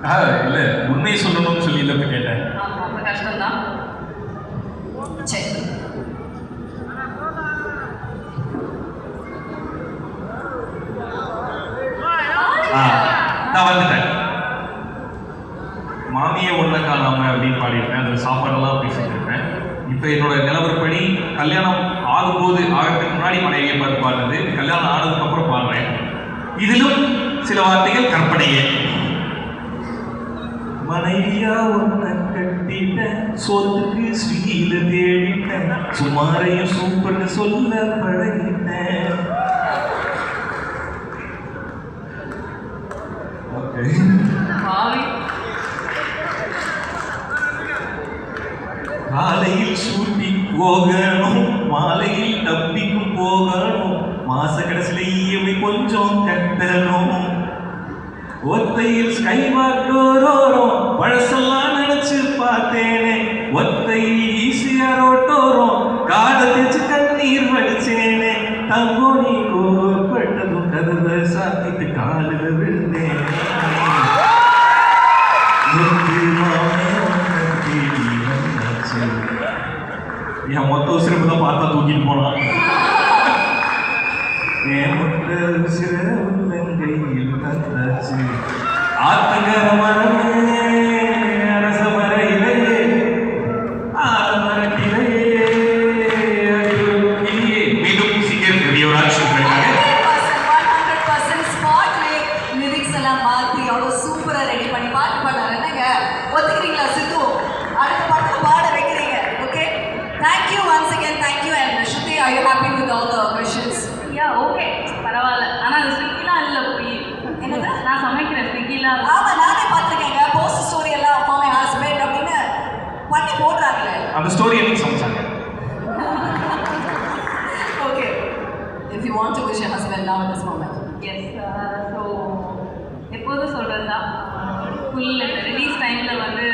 இல்ல உண்மையை சொல்லணும்னு சொல்லி இல்ல கேட்டேன். ரொம்ப கஷ்டம் தான். சரி நான் வந்துட்டேன். மாமியை ஒன்றை காணாம அப்படின்னு பாடியிருப்பேன். அந்த சாப்பாடெல்லாம் அப்படி செஞ்சிருப்பேன். இப்போ என்னோட நிலவரப்படி கல்யாணம் ஆகும்போது ஆகிறதுக்கு முன்னாடி மனைவியை பார்த்து பாடுறது, கல்யாணம் ஆனதுக்கு அப்புறம் பாடுறேன். இதிலும் சில வார்த்தைகள் கற்பனையே. மனைவியா ஒன்ன கட்டிட்ட சொத்துக்கு ஸ்வீல தேடிட்டேன், சுமாரையும் சூப்பர்னு சொல்ல பழகிட்டேன். காலையில் ஷூட்டிங் போகணும், மாலையில் டப்பிக்கும் போகணும், மாச கடைசியில் இஎம்ஐ கொஞ்சம் கட்டணும். ஒத்தையில் ஸ்கைவாக் டோரோரும் பழசெல்லாம் நினைச்சு பார்த்தேனே, ஒத்தையில் ஈஸியா ரோட்டோரும் காடை தேச்சு கண்ணீர் வடிச்சேனே. தங்கோ நீ கோவப்பட்டதும் கதவை சாத்திட்டு காலில் விழுந்தேன். என் மொத்த உசிரப்பு தான் பார்த்தா தூக்கிட்டு போனான். என் மொத்த உசிர உள்ளங்கையில் தந்தாச்சு. ஆத்தங்கர மரமே அரச மரையிலே ஆலமரத்திலே மீண்டும் சீக்கிரம் பெரியவராட்சி சூப்பரா ரெடி பண்ணி பாட்டு பாடுறாரு. என்னங்க ஒத்துக்கிறீங்களா சித்து? அடுத்த பாட்டு பாட வைக்கிறீங்க. Okay, thank you once again. Thank you. And Shruti, are you happy with all the questions? Yeah, okay, பரவாயில்ல. ஆனா அது ஸ்விக்கிலாம் இல்ல போய். என்னது? நான் சமைக்கிறேன் ஸ்விக்கிலாம். ஆமா, நானே பார்த்துருக்கேங்க. போஸ்ட் ஸ்டோரி எல்லாம் for my husband அப்படின்னு பண்ணி போடுறாங்களே. அந்த ஸ்டோரி எனக்கு சமைச்சாங்க. Okay, if you want to wish your husband now at this moment. Yes, so எப்போதும் சொல்கிறது தான், ஃபுல் ரிலீஸ் டைமில் வந்து